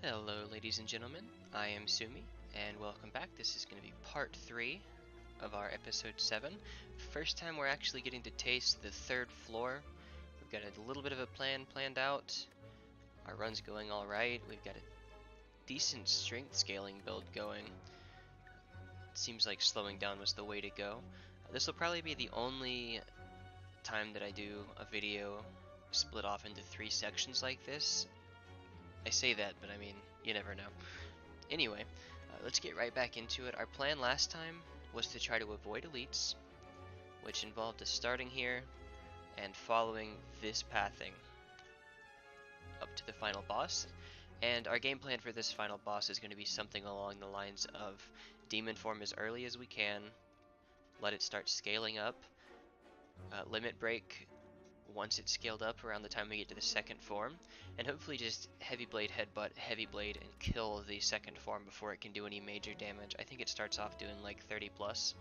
Hello ladies and gentlemen, I am Sumi, and welcome back. This is going to be part 3 of our episode 7. First time we're actually getting to taste the third floor. We've got a little bit of a plan planned out. Our run's going alright. We've got a decent strength scaling build going. It seems like slowing down was the way to go. This will probably be the only time that I do a video split off into 3 sections like this. I say that, but I mean, you never know. Anyway, let's get right back into it. Our plan last time was to try to avoid elites, which involved us starting here and following this pathing up to the final boss. And our game plan for this final boss is going to be something along the lines of demon form as early as we can, let it start scaling up, limit break once it's scaled up around the time we get to the second form, and hopefully just heavy blade headbutt, heavy blade, and kill the second form before it can do any major damage. I think it starts off doing like 30 plus,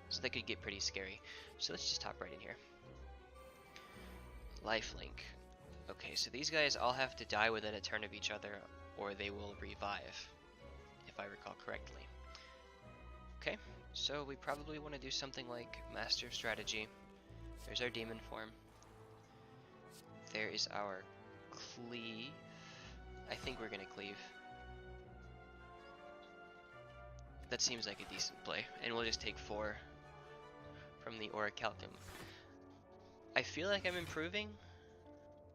so that could get pretty scary. So let's just hop right in here. Lifelink. Okay, so these guys all have to die within a turn of each other, or they will revive, if I recall correctly. Okay, so we probably want to do something like Master of Strategy. There's our demon form. There is our cleave. I think we're gonna cleave. That seems like a decent play, and we'll just take 4 from the Orichalcum. I feel like I'm improving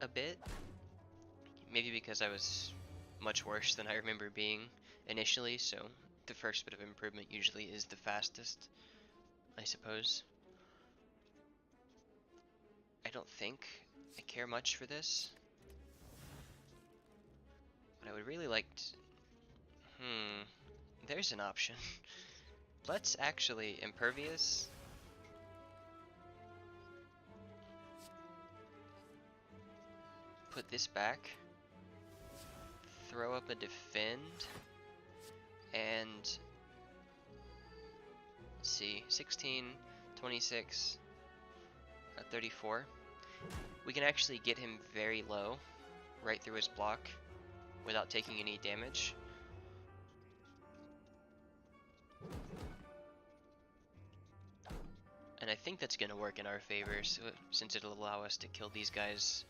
a bit, maybe because I was much worse than I remember being initially, so the first bit of improvement usually is the fastest, I suppose. I don't think I care much for this, but I would really like to... there's an option. Let's actually impervious. Put this back. Throw up a defend. And let's see, 16, 26, 34. We can actually get him very low, right through his block, without taking any damage. And I think that's going to work in our favor, so, since it'll allow us to kill these guys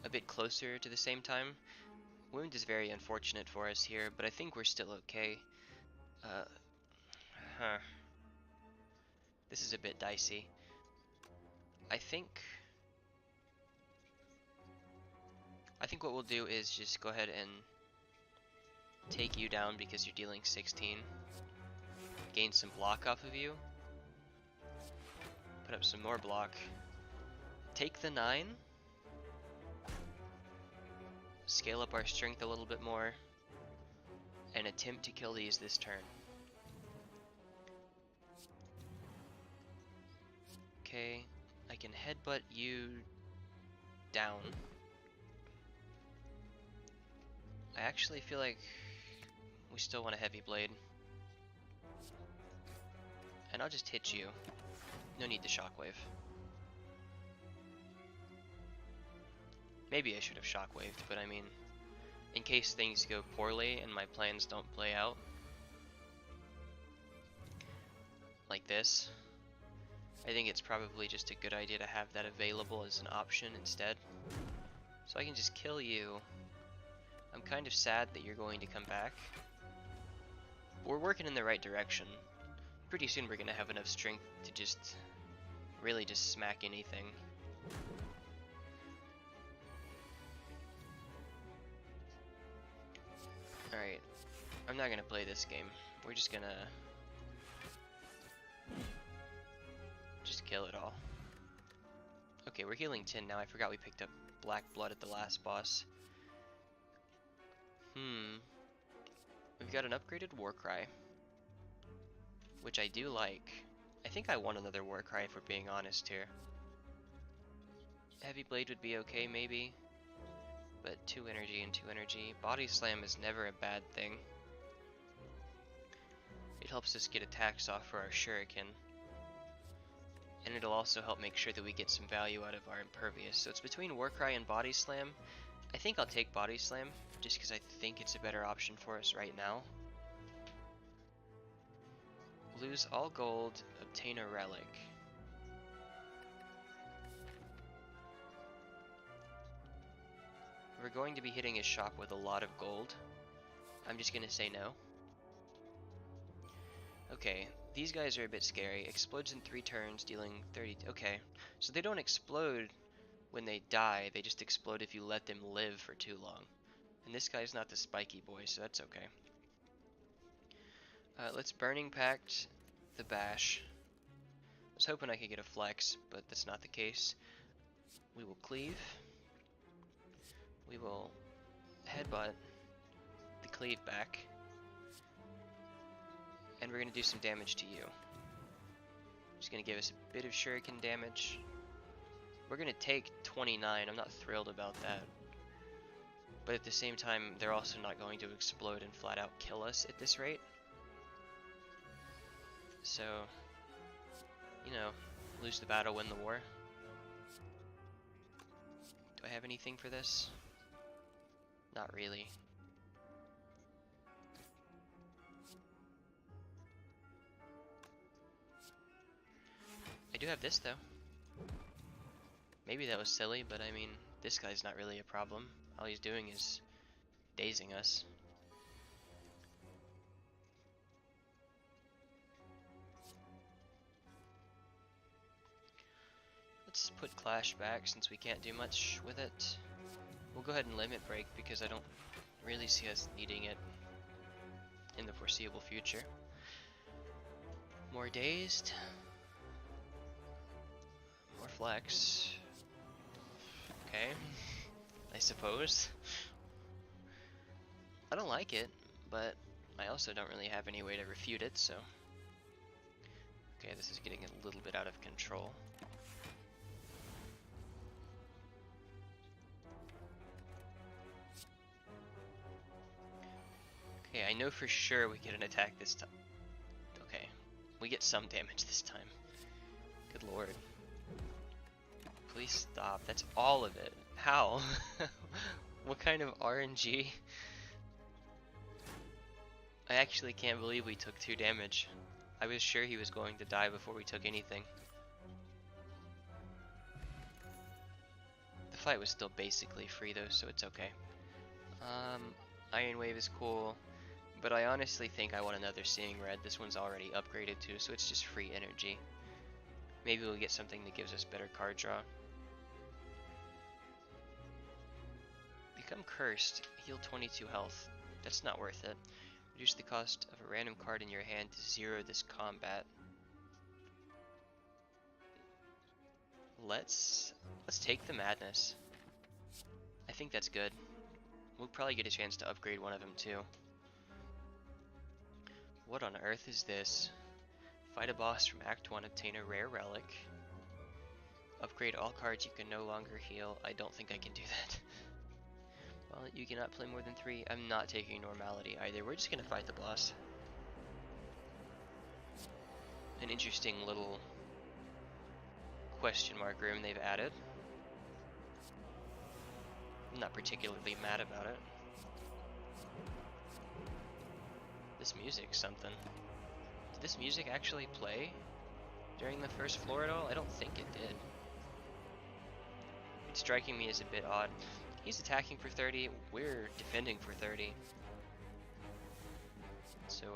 a bit closer to the same time. Wound is very unfortunate for us here, but I think we're still okay. This is a bit dicey. I think what we'll do is just go ahead and take you down because you're dealing 16. Gain some block off of you. Put up some more block. Take the 9. Scale up our strength a little bit more. And attempt to kill these this turn. Okay, I can headbutt you down. I actually feel like we still want a heavy blade. And I'll just hit you. No need to shockwave. Maybe I should have shockwaved, but I mean, in case things go poorly and my plans don't play out, like this, I think it's probably just a good idea to have that available as an option instead. So I can just kill you. I'm kind of sad that you're going to come back. We're working in the right direction. Pretty soon we're gonna have enough strength to just really just smack anything. Alright, I'm not gonna play this game. We're just gonna kill it all. Okay, we're healing 10 now. I forgot we picked up black blood at the last boss. We've got an upgraded Warcry, which I do like. I think I want another Warcry if we're being honest here. Heavy Blade would be okay maybe, but 2 energy and 2 energy. Body Slam is never a bad thing. It helps us get attacks off for our Shuriken. And it'll also help make sure that we get some value out of our Impervious. So it's between Warcry and Body Slam. I think I'll take Body Slam, just because I think it's a better option for us right now. Lose all gold, obtain a relic. We're going to be hitting his shop with a lot of gold. I'm just gonna say no. Okay, these guys are a bit scary. Explodes in 3 turns, dealing 30. Okay, so they don't explode when they die, they just explode if you let them live for too long. And this guy's not the spiky boy, so that's okay. Let's Burning Pact the Bash. I was hoping I could get a flex, but that's not the case. We will cleave. We will headbutt the cleave back. And we're going to do some damage to you. Just going to give us a bit of shuriken damage. We're going to take 29. I'm not thrilled about that. But at the same time, they're also not going to explode and flat out kill us at this rate. So, you know, lose the battle, win the war. Do I have anything for this? Not really. I do have this though. Maybe that was silly, but I mean, this guy's not really a problem. All he's doing is dazing us. Let's put Clash back since we can't do much with it. We'll go ahead and Limit Break because I don't really see us needing it in the foreseeable future. More Dazed. More Flex. Okay, I suppose. I don't like it, but I also don't really have any way to refute it, so... Okay, this is getting a little bit out of control. Okay, I know for sure we get an attack this time. Okay, we get some damage this time. Good lord. Please stop, that's all of it. How? What kind of RNG? I actually can't believe we took 2 damage. I was sure he was going to die before we took anything. The fight was still basically free though, so it's okay. Iron Wave is cool, but I honestly think I want another Seeing Red. This one's already upgraded too, so it's just free energy. Maybe we'll get something that gives us better card draw. Become Cursed, heal 22 health. That's not worth it. Reduce the cost of a random card in your hand to 0 this combat. Let's take the Madness. I think that's good. We'll probably get a chance to upgrade one of them too. What on earth is this? Fight a boss from Act 1, obtain a rare relic. Upgrade all cards you can no longer heal. I don't think I can do that. Well, you cannot play more than 3. I'm not taking Normality either. We're just gonna fight the boss. An interesting little question mark room they've added. I'm not particularly mad about it. This music's something. Did this music actually play during the first floor at all? I don't think it did. It's striking me as a bit odd. He's attacking for 30, we're defending for 30. So,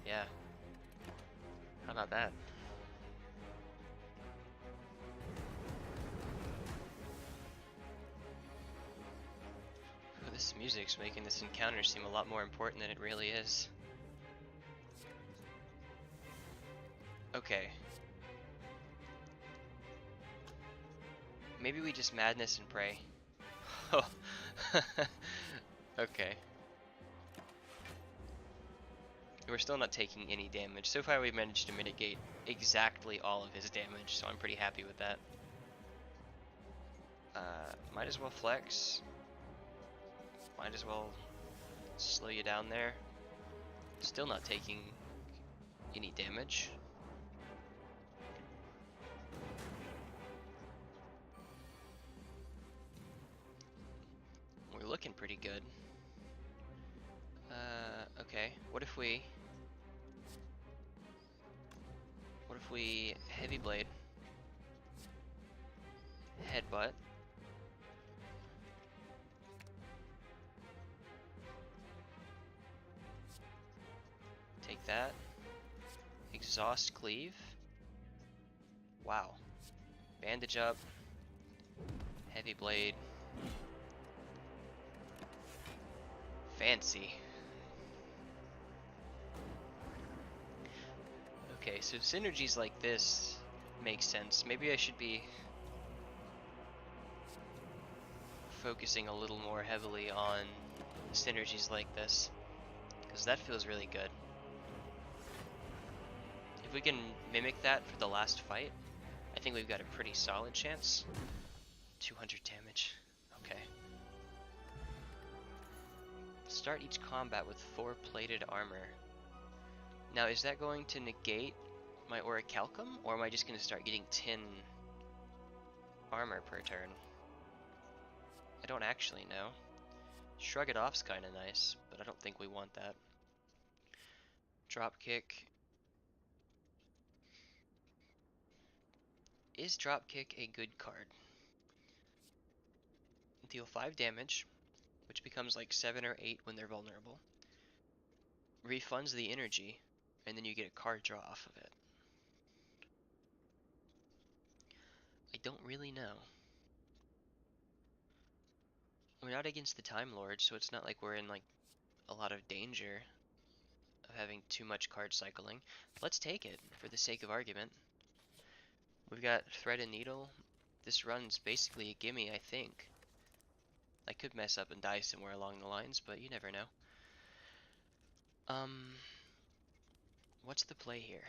yeah. How about that? Oh, this music's making this encounter seem a lot more important than it really is. Okay. Maybe we just Madness and pray. Oh. Okay. We're still not taking any damage. So far we've managed to mitigate exactly all of his damage, so I'm pretty happy with that. Might as well flex. Might as well slow you down there. Still not taking any damage. pretty good. Okay. What if we heavy blade, headbutt, take that, exhaust cleave. Wow. Bandage up, heavy blade. Fancy. Okay, so synergies like this make sense. Maybe I should be focusing a little more heavily on synergies like this, because that feels really good. If we can mimic that for the last fight, I think we've got a pretty solid chance. 200 damage. Okay. Start each combat with 4 plated armor. Now, is that going to negate my orichalcum, or am I just going to start getting 10 armor per turn? I don't actually know. Shrug it off's kind of nice, but I don't think we want that. Dropkick. Is Dropkick a good card? Deal 5 damage, which becomes like 7 or 8 when they're vulnerable. Refunds the energy, and then you get a card draw off of it. I don't really know. We're not against the Time Lord, so it's not like we're in like a lot of danger of having too much card cycling. Let's take it for the sake of argument. We've got Thread and Needle. This run's basically a gimme, I think. I could mess up and die somewhere along the lines, but you never know. What's the play here?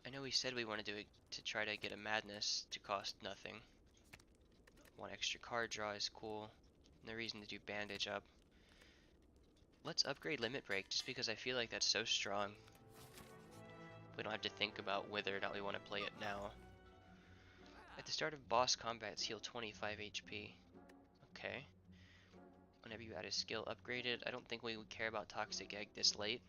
I know we said we wanted to try to get a Madness to cost nothing. 1 extra card draw is cool. No reason to do Bandage up. Let's upgrade Limit Break, just because I feel like that's so strong. We don't have to think about whether or not we want to play it now. At the start of boss combats, heal 25 HP. Okay. Whenever you add a skill upgraded, I don't think we would care about Toxic Egg this late.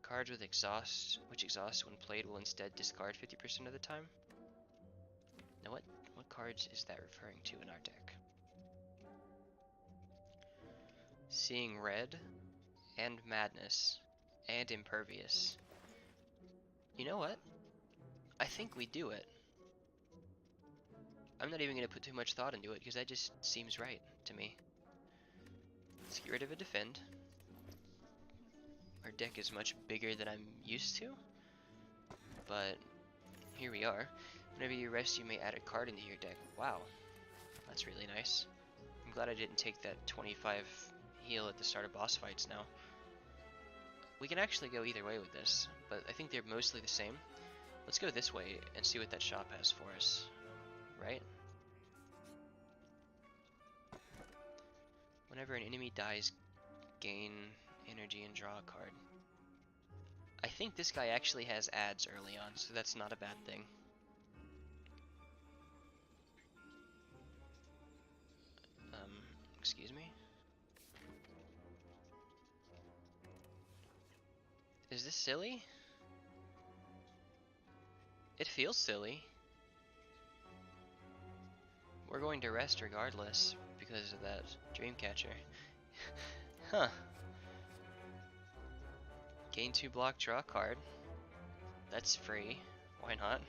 Cards with exhaust, which exhaust when played will instead discard 50% of the time. Now what cards is that referring to in our deck? Seeing Red, and Madness, and Impervious. You know what? I think we do it. I'm not even going to put too much thought into it, because that just seems right to me. Let's get rid of a Defend. Our deck is much bigger than I'm used to, but here we are. Whenever you rest, you may add a card into your deck. Wow, that's really nice. I'm glad I didn't take that 25 heal at the start of boss fights now. We can actually go either way with this, but I think they're mostly the same. Let's go this way and see what that shop has for us, right? Whenever an enemy dies, gain energy and draw a card. I think this guy actually has ads early on, so that's not a bad thing. Excuse me? Is this silly? It feels silly. We're going to rest regardless because of that Dreamcatcher. Huh. Gain 2 block, draw a card. That's free. Why not?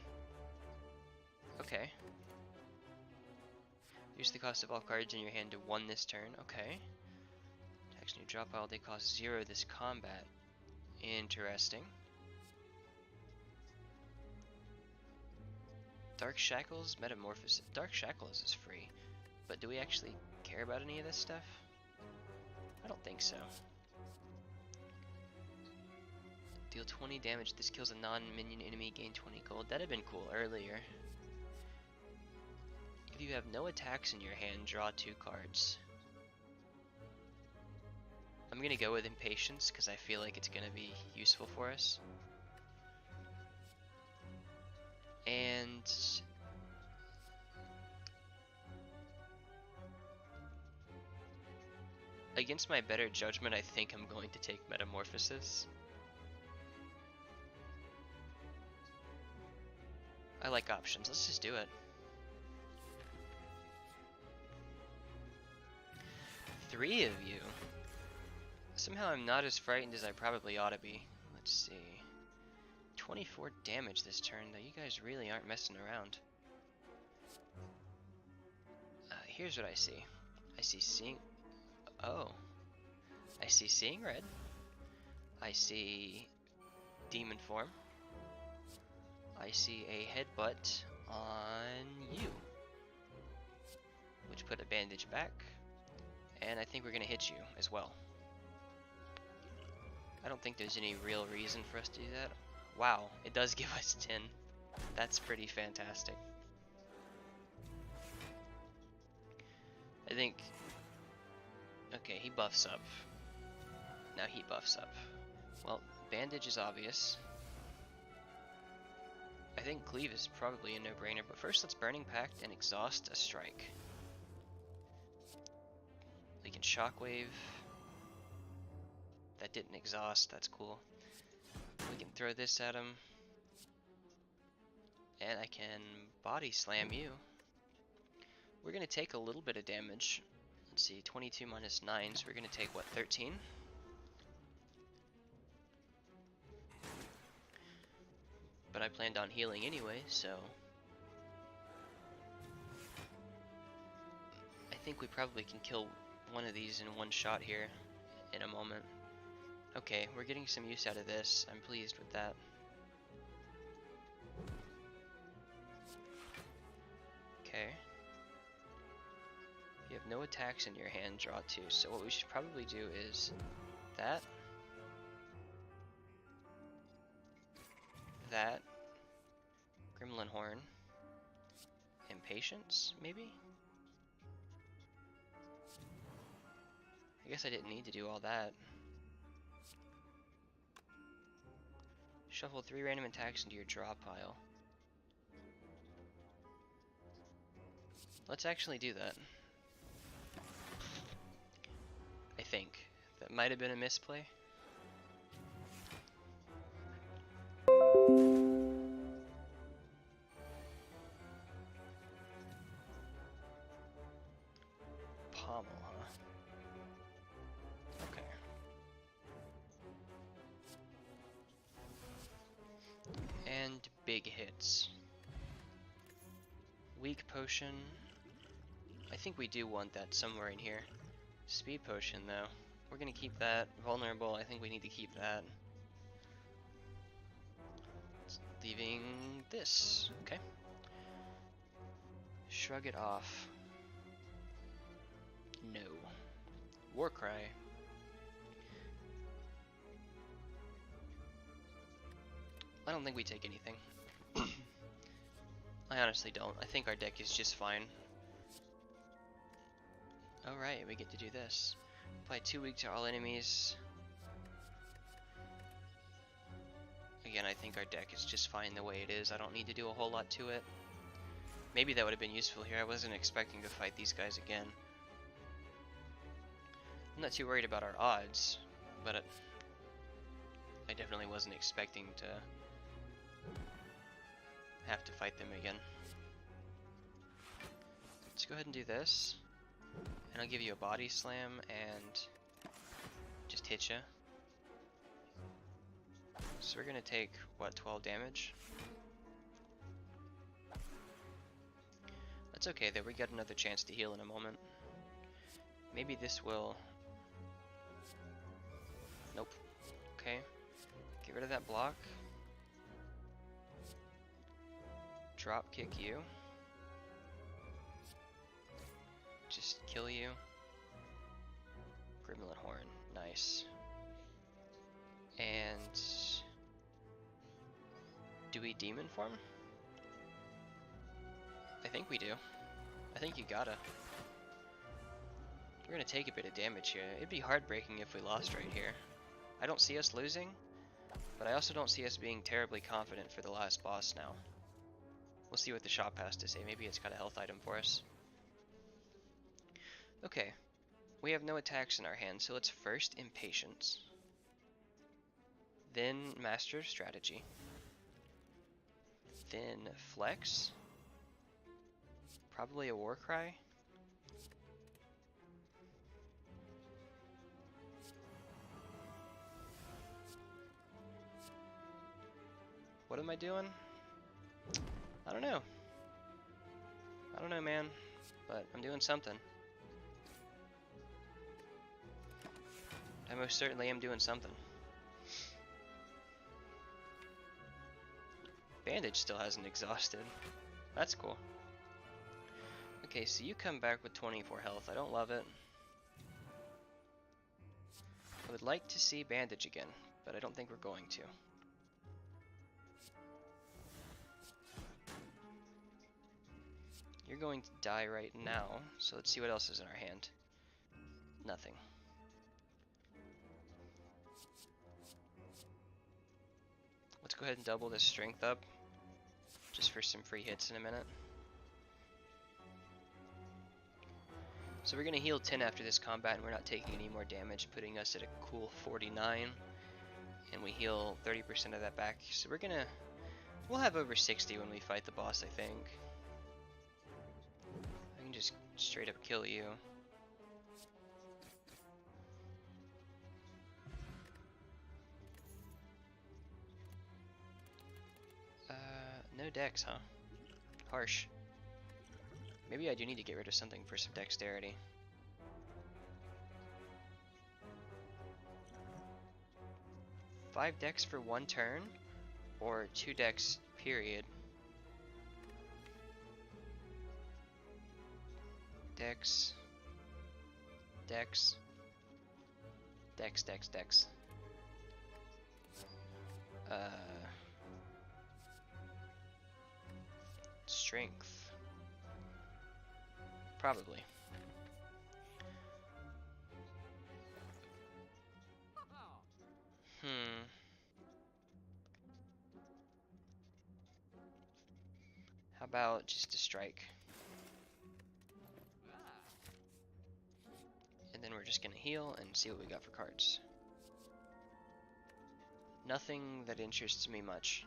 Okay. Use the cost of all cards in your hand to 1 this turn. Okay. Attacks new drop pile, they cost 0 this combat. Interesting. Dark Shackles, Metamorphosis. Dark Shackles is free, but do we actually care about any of this stuff? I don't think so. Deal 20 damage. This kills a non-minion enemy, gain 20 gold. That'd have been cool earlier. If you have no attacks in your hand, draw 2 cards. I'm gonna go with Impatience because I feel like it's gonna be useful for us. And against my better judgment, I think I'm going to take Metamorphosis. I like options. Let's just do it. 3 of you. Somehow I'm not as frightened as I probably ought to be. Let's see. 24 damage this turn, though. You guys really aren't messing around. Here's what I see. I see seeing... Oh. I see seeing red. I see demon form. I see a headbutt on you, which put a bandage back, and I think we're gonna hit you as well. I don't think there's any real reason for us to do that. Wow, it does give us 10. That's pretty fantastic. I think... Okay, he buffs up. Now he buffs up. Well, bandage is obvious. I think cleave is probably a no-brainer, but first let's Burning Pact and exhaust a strike. We can shockwave. That didn't exhaust, that's cool. We can throw this at him. And I can body slam you. We're gonna take a little bit of damage. Let's see, 22 minus 9, so we're gonna take what, 13? But I planned on healing anyway, so I think we probably can kill one of these in one shot here in a moment. Okay, we're getting some use out of this. I'm pleased with that. Okay. You have no attacks in your hand, draw 2. So what we should probably do is that. That, Gremlin Horn, Impatience, maybe? I guess I didn't need to do all that. Shuffle 3 random attacks into your draw pile. Let's actually do that. I think. That might have been a misplay. Pommel, huh? Okay. And big hits. Weak potion. I think we do want that somewhere in here. Speed potion, though. We're gonna keep that. Vulnerable, I think we need to keep that. Leaving this. Okay. Shrug it off. No. Warcry. I don't think we take anything. I honestly don't. I think our deck is just fine. Alright, we get to do this. Apply 2 weak to all enemies. Again, I think our deck is just fine the way it is. I don't need to do a whole lot to it. Maybe that would have been useful here. I wasn't expecting to fight these guys again. I'm not too worried about our odds, but I definitely wasn't expecting to have to fight them again. Let's go ahead and do this. And I'll give you a body slam and just hit you. So we're gonna take, what, 12 damage? That's okay though, we got another chance to heal in a moment. Maybe this will... Nope. Okay. Get rid of that block. Drop kick you. Just kill you. Gremlin Horn. Nice. And... do we demon form? I think we do. I think you gotta. We're gonna take a bit of damage here. It'd be heartbreaking if we lost right here. I don't see us losing, but I also don't see us being terribly confident for the last boss now. We'll see what the shop has to say. Maybe it's got a health item for us. Okay. We have no attacks in our hand, so let's first Impatience. Then Master of Strategy. Then Flex. Probably a Warcry. What am I doing? I don't know. I don't know, man. But I'm doing something. I most certainly am doing something. Bandage still hasn't exhausted. That's cool. Okay, so you come back with 24 health. I don't love it. I would like to see Bandage again, but I don't think we're going to. You're going to die right now, so let's see what else is in our hand. Nothing. Let's go ahead and double this strength up, just for some free hits in a minute. So we're going to heal 10 after this combat, and we're not taking any more damage, putting us at a cool 49. And we heal 30% of that back, so we'll have over 60 when we fight the boss, I think. I can just straight up kill you. No dex, huh? Harsh. Maybe I do need to get rid of something for some dexterity. Five dex for one turn, or 2 dex, period. Dex. Dex. Dex, dex, dex. Strength. Probably. How about just a strike? And then we're just gonna heal and see what we got for cards. Nothing that interests me much.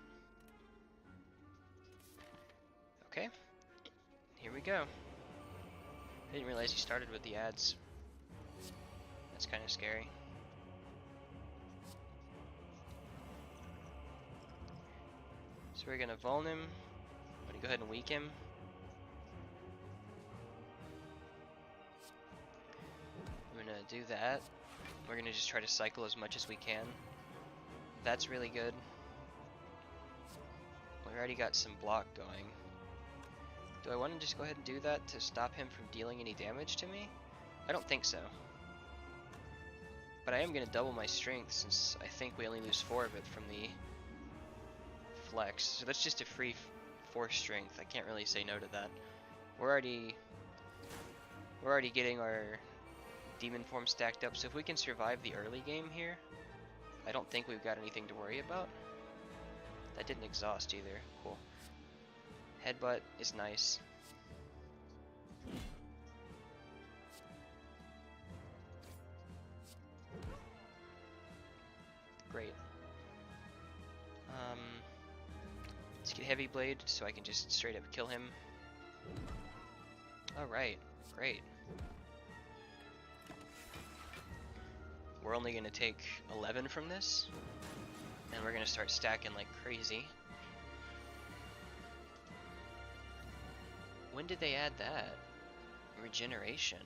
Okay, here we go. I didn't realize he started with the ads. That's kind of scary. So we're gonna vuln him. I'm gonna go ahead and weak him. I'm gonna do that. We're gonna just try to cycle as much as we can. That's really good. We already got some block going. Do I want to just go ahead and do that to stop him from dealing any damage to me? I don't think so. But I am going to double my strength since I think we only lose 4 of it from the flex. So that's just a free 4 strength. I can't really say no to that. We're already getting our demon form stacked up, so if we can survive the early game here, I don't think we've got anything to worry about. That didn't exhaust either. Cool. Headbutt is nice. Great. Let's get Heavy Blade so I can just straight up kill him. Alright, great. We're only going to take 11 from this, and we're going to start stacking like crazy. When did they add that? Regeneration.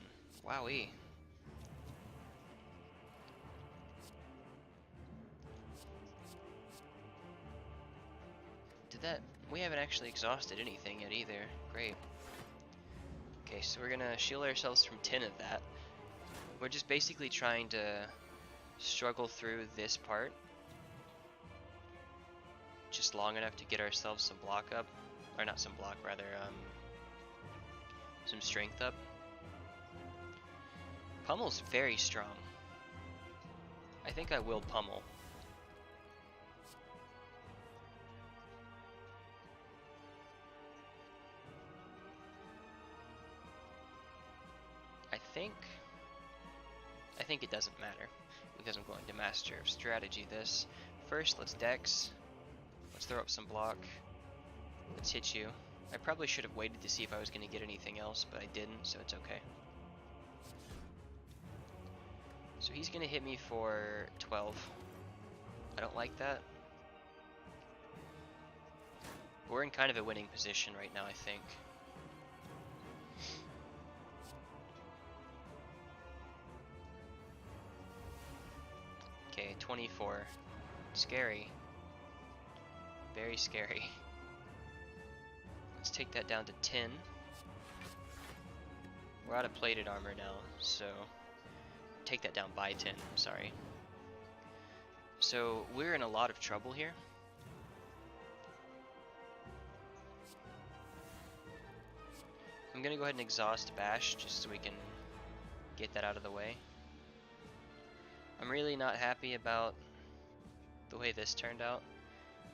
Wowee. Did that... We haven't actually exhausted anything yet either. Great. Okay, so we're gonna shield ourselves from 10 of that. We're just basically trying to struggle through this part just long enough to get ourselves some block up. Or not some block, rather, some strength up. Pummel's very strong. I think I will pummel. I think think it doesn't matter, because I'm going to Master of Strategy this. First, let's Dex. Let's throw up some block. Let's hit you. I probably should have waited to see if I was going to get anything else, but I didn't, so it's okay. So he's going to hit me for 12. I don't like that. We're in kind of a winning position right now, I think. Okay, 24. Scary. Very scary. Let's take that down to 10. We're out of plated armor now, so take that down by 10, sorry. So we're in a lot of trouble here. I'm gonna go ahead and exhaust Bash just so we can get that out of the way. I'm really not happy about the way this turned out,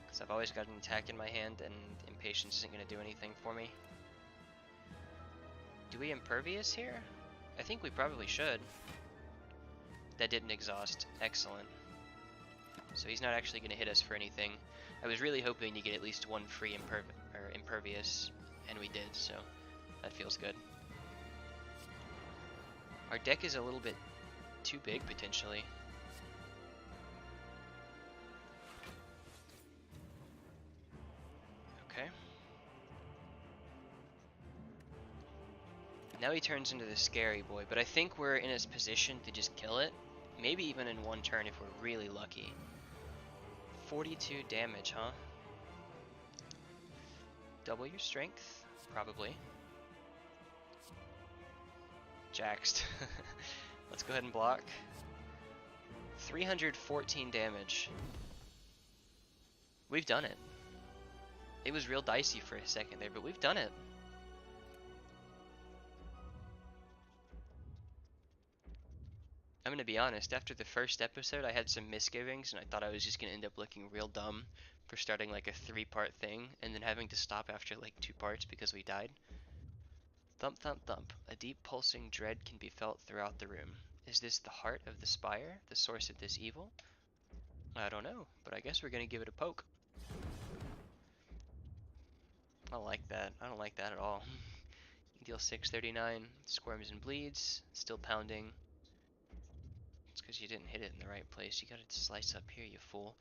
because I've always got an attack in my hand and Impatience isn't gonna do anything for me. Do we Impervious here? I think we probably should. That didn't exhaust. Excellent. So he's not actually gonna hit us for anything. I was really hoping to get at least one free Impervious, and we did, so that feels good. Our deck is a little bit too big, potentially. Okay. Now he turns into the scary boy, but I think we're in his position to just kill it. Maybe even in one turn if we're really lucky. 42 damage, huh? Double your strength, probably. Jaxed. Let's go ahead and block. 314 damage. We've done it. It was real dicey for a second there, but we've done it. I'm gonna be honest, after the first episode I had some misgivings and I thought I was just gonna end up looking real dumb for starting like a 3-part thing and then having to stop after like 2 parts because we died. Thump thump thump. A deep pulsing dread can be felt throughout the room. Is this the heart of the spire, the source of this evil? I don't know, but I guess we're gonna give it a poke. I don't like that. I don't like that at all. You deal 639, squirms and bleeds, still pounding. It's because you didn't hit it in the right place. You gotta slice up here, you fool.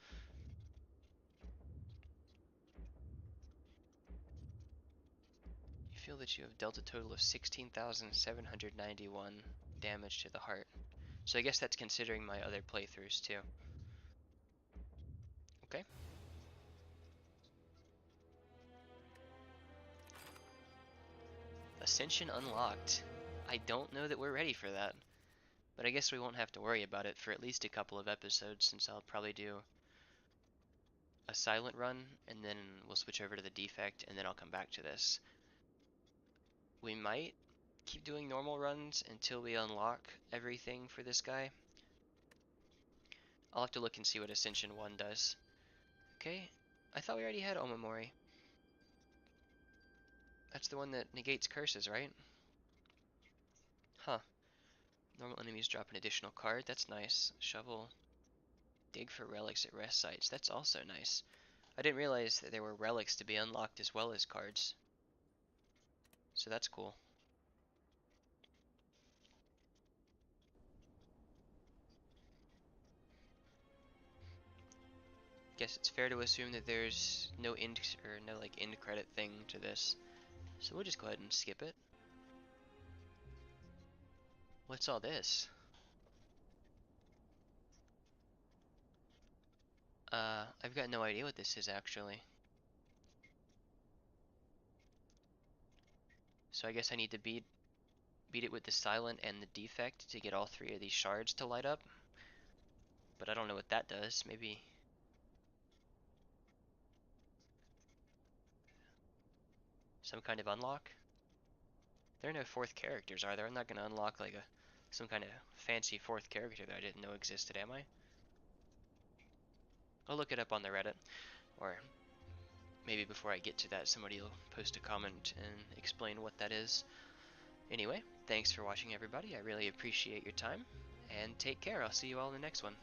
You feel that you have dealt a total of 16,791 damage to the heart. So I guess that's considering my other playthroughs too. Okay. Ascension unlocked. I don't know that we're ready for that. But I guess we won't have to worry about it for at least a couple of episodes, since I'll probably do a silent run, and then we'll switch over to the defect, and then I'll come back to this. We might keep doing normal runs until we unlock everything for this guy. I'll have to look and see what Ascension 1 does. Okay, I thought we already had Omamori. That's the one that negates curses, right? Huh. Normal enemies drop an additional card, that's nice. Shovel. Dig for relics at rest sites, that's also nice. I didn't realize that there were relics to be unlocked as well as cards. So that's cool. Guess it's fair to assume that there's no end or no like end credit thing to this. So we'll just go ahead and skip it. What's all this? I've got no idea what this is actually. So I guess I need to beat it with the silent and the defect to get all 3 of these shards to light up. But I don't know what that does. Maybe some kind of unlock? There are no 4th characters, are there? I'm not gonna unlock like some kind of fancy 4th character that I didn't know existed, am I? I'll look it up on the Reddit, or maybe before I get to that, somebody will post a comment and explain what that is. Anyway, thanks for watching everybody. I really appreciate your time, and take care. I'll see you all in the next one.